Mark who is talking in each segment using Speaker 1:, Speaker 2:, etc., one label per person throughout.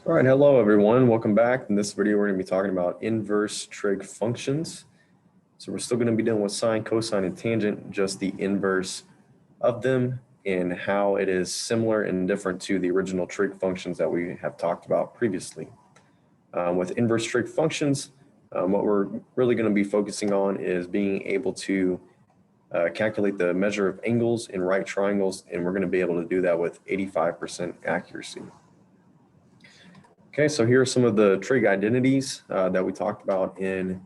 Speaker 1: All right, hello everyone. Welcome back. In this video, we're going to be talking about inverse trig functions. So we're still going to be dealing with sine, cosine, and tangent, just the inverse of them and how it is similar and different to the original trig functions that we have talked about previously. With inverse trig functions, what we're really going to be focusing on is being able to calculate the measure of angles in right triangles, and we're going to be able to do that with 85% accuracy. Okay, so here are some of the trig identities that we talked about in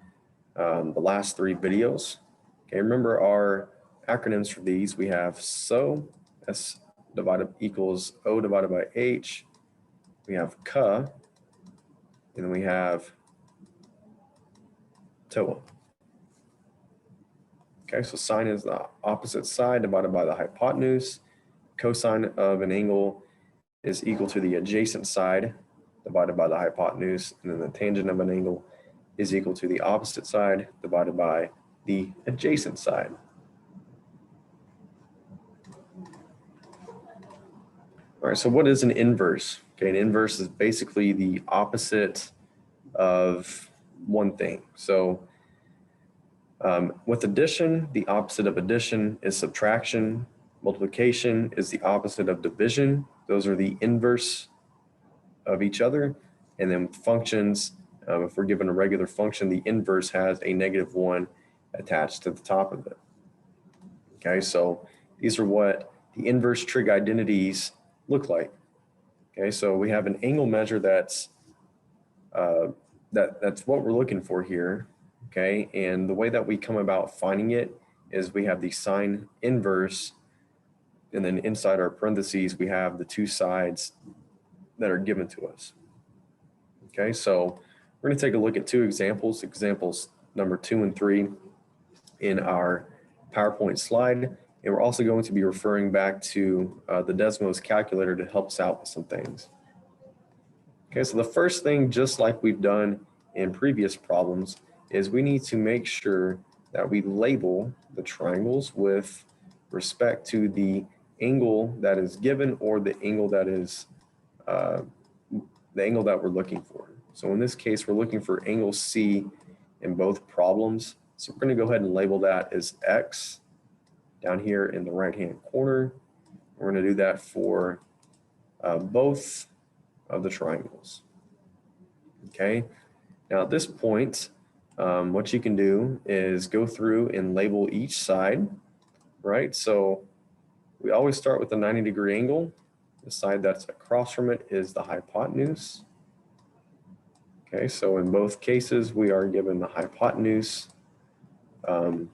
Speaker 1: the last three videos. Okay, remember our acronyms for these. We have SO, S divided equals O divided by H. We have CA, and then we have TOA. Okay, so sine is the opposite side divided by the hypotenuse. Cosine of an angle is equal to the adjacent side divided by the hypotenuse, and then the tangent of an angle is equal to the opposite side divided by the adjacent side. All right, so what is an inverse? Okay, an inverse is basically the opposite of one thing. So with addition, the opposite of addition is subtraction. Multiplication is the opposite of division. Those are the inverse of each other. And then functions, if we're given a regular function, the inverse has a -1 attached to the top of it. Okay, so these are what the inverse trig identities look like. Okay, so we have an angle measure that's what we're looking for here. Okay, and the way that we come about finding it is we have the sine inverse, and then inside our parentheses we have the two sides that are given to us. Okay, so we're going to take a look at two examples, examples number 2 and 3 in our PowerPoint slide. And we're also going to be referring back to the Desmos calculator to help us out with some things. Okay, so the first thing, just like we've done in previous problems, is we need to make sure that we label the triangles with respect to the angle that is given or the angle that is the angle that we're looking for. So in this case, we're looking for angle C in both problems. So we're going to go ahead and label that as X down here in the right-hand corner. We're going to do that for both of the triangles. Okay. Now at this point, what you can do is go through and label each side, right? So we always start with a 90-degree angle. The side that's across from it is the hypotenuse. Okay, so in both cases, we are given the hypotenuse. Then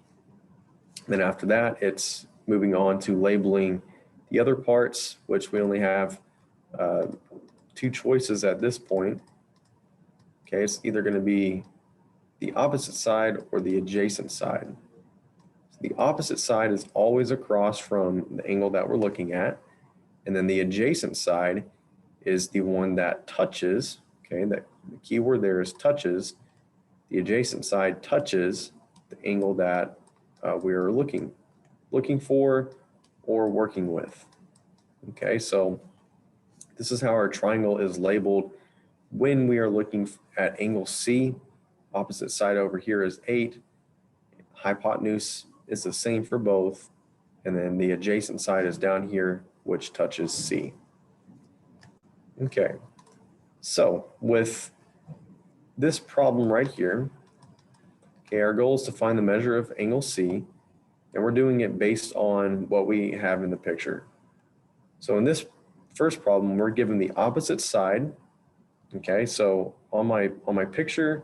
Speaker 1: after that, it's moving on to labeling the other parts, which we only have two choices at this point. Okay, it's either going to be the opposite side or the adjacent side. So the opposite side is always across from the angle that we're looking at. And then the adjacent side is the one that touches, okay, the key word there is touches. The adjacent side touches the angle that we're looking for or working with. Okay, so this is how our triangle is labeled when we are looking at angle C. Opposite side over here is 8. Hypotenuse is the same for both. And then the adjacent side is down here, which touches C. Okay, so with this problem right here, okay, our goal is to find the measure of angle C, and we're doing it based on what we have in the picture. So in this first problem, we're given the opposite side. Okay, so on my picture,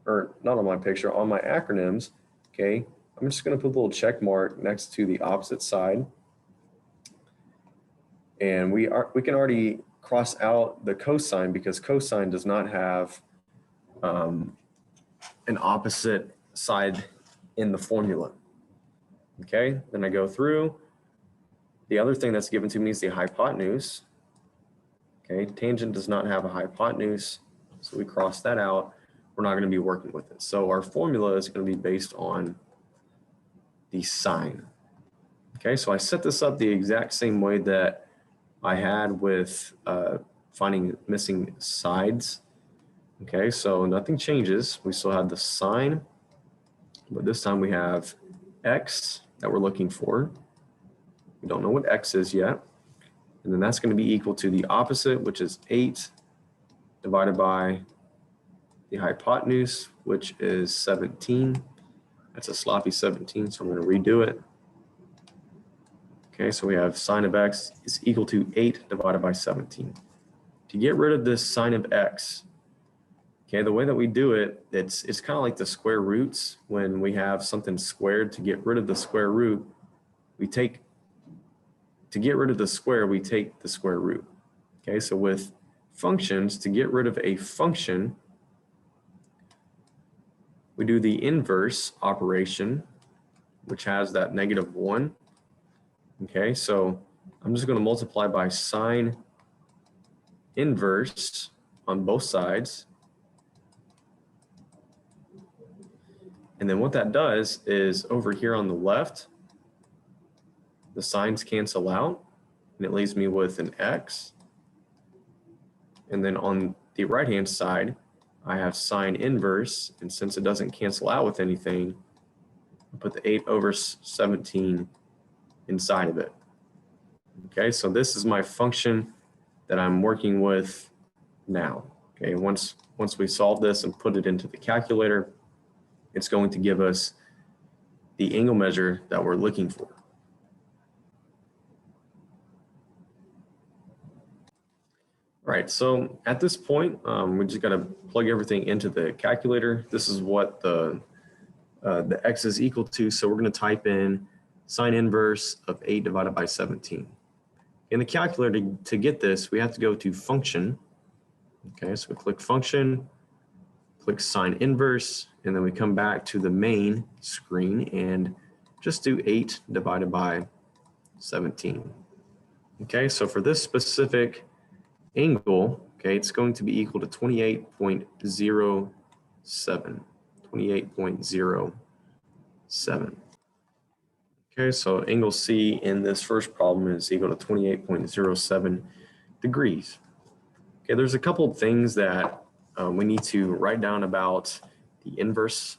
Speaker 1: or not on my picture, on my acronyms, okay, I'm just going to put a little check mark next to the opposite side. And we can already cross out the cosine because cosine does not have an opposite side in the formula. Okay, then I go through. The other thing that's given to me is the hypotenuse. Okay, tangent does not have a hypotenuse, so we cross that out. We're not going to be working with it. So our formula is going to be based on the sine. Okay, so I set this up the exact same way that I had with finding missing sides. Okay, so nothing changes. We still have the sine, but this time we have x that we're looking for. We don't know what x is yet. And then that's going to be equal to the opposite, which is 8 divided by the hypotenuse, which is 17. That's a sloppy 17, so I'm going to redo it. Okay, so we have sine of x is equal to 8 divided by 17. To get rid of this sine of x, okay, the way that we do it, it's kind of like the square roots. When we have something squared, to get rid of the square root, to get rid of the square, we take the square root. Okay, so with functions, to get rid of a function, we do the inverse operation, which has that -1. Okay, so I'm just going to multiply by sine inverse on both sides. And then what that does is over here on the left, the signs cancel out, and it leaves me with an x. And then on the right-hand side, I have sine inverse, and since it doesn't cancel out with anything, I put the 8 over 17 inside of it. Okay, so this is my function that I'm working with now. Okay, once we solve this and put it into the calculator, it's going to give us the angle measure that we're looking for. All right, so at this point, we just got to plug everything into the calculator. This is what the x is equal to. So we're going to type in sine inverse of 8 divided by 17. In the calculator, to get this, we have to go to function. Okay, so we click function, click sine inverse, and then we come back to the main screen and just do 8 divided by 17. Okay, so for this specific angle, okay, it's going to be equal to 28.07. 28.07. Okay, so angle C in this first problem is equal to 28.07 degrees. Okay, there's a couple of things that we need to write down about the inverse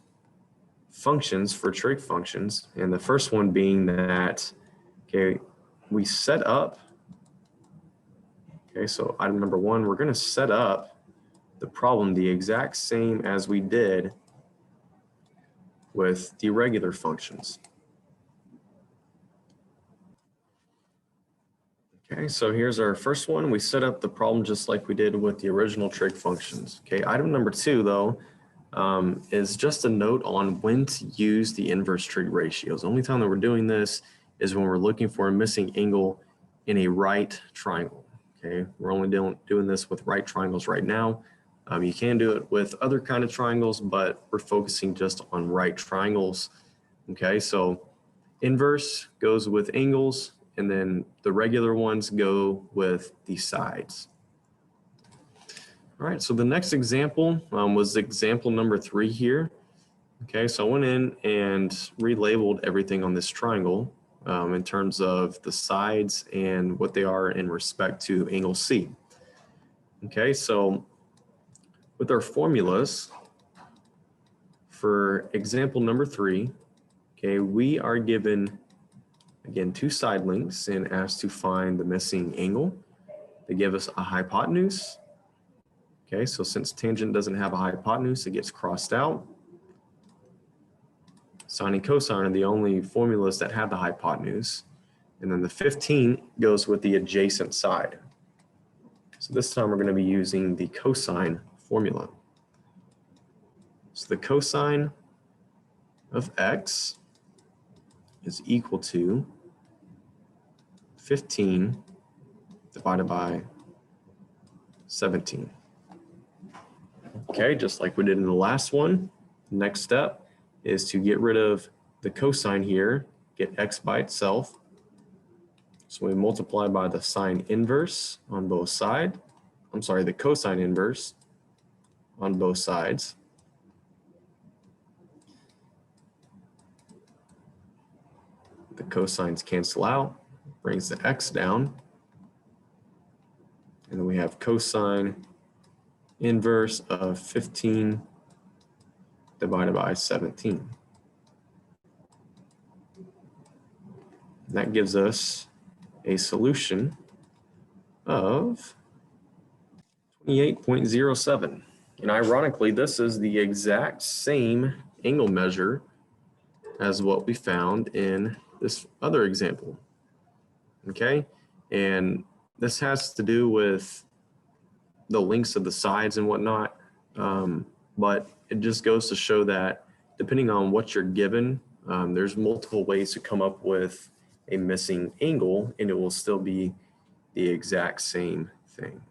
Speaker 1: functions for trig functions. And the first one being that, okay, we set up, okay, so item number 1, we're going to set up the problem the exact same as we did with the regular functions. Okay, so here's our first one. We set up the problem just like we did with the original trig functions. Okay, item number 2, though, is just a note on when to use the inverse trig ratios. The only time that we're doing this is when we're looking for a missing angle in a right triangle. Okay, we're only doing this with right triangles right now. You can do it with other kind of triangles, but we're focusing just on right triangles. Okay, so inverse goes with angles, and then the regular ones go with the sides. All right, so the next example was example number 3 here. Okay, so I went in and relabeled everything on this triangle in terms of the sides and what they are in respect to angle C. Okay, so with our formulas for example number 3, okay, we are given, again, 2 side lengths and asked to find the missing angle. They give us a hypotenuse. Okay, so since tangent doesn't have a hypotenuse, it gets crossed out. Sine and cosine are the only formulas that have the hypotenuse. And then the 15 goes with the adjacent side. So this time we're going to be using the cosine formula. So the cosine of x is equal to 15 divided by 17. Okay, just like we did in the last one, next step is to get rid of the cosine here, get x by itself. So we multiply by the sine inverse on both sides. I'm sorry, the cosine inverse on both sides. The cosines cancel out, brings the x down. And then we have cosine inverse of 15 divided by 17. And that gives us a solution of 28.07. And ironically, this is the exact same angle measure as what we found in this other example. Okay, and this has to do with the lengths of the sides and whatnot, but it just goes to show that depending on what you're given, there's multiple ways to come up with a missing angle, and it will still be the exact same thing.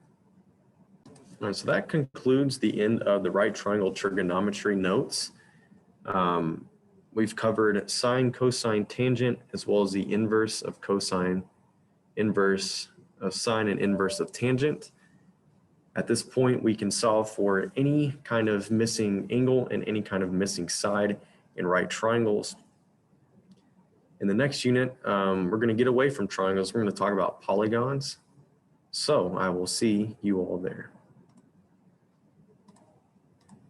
Speaker 1: All right, so that concludes the end of the right triangle trigonometry notes. We've covered sine, cosine, tangent, as well as the inverse of cosine, inverse of sine, and inverse of tangent. At this point, we can solve for any kind of missing angle and any kind of missing side in right triangles. In the next unit, we're going to get away from triangles. We're going to talk about polygons. So I will see you all there.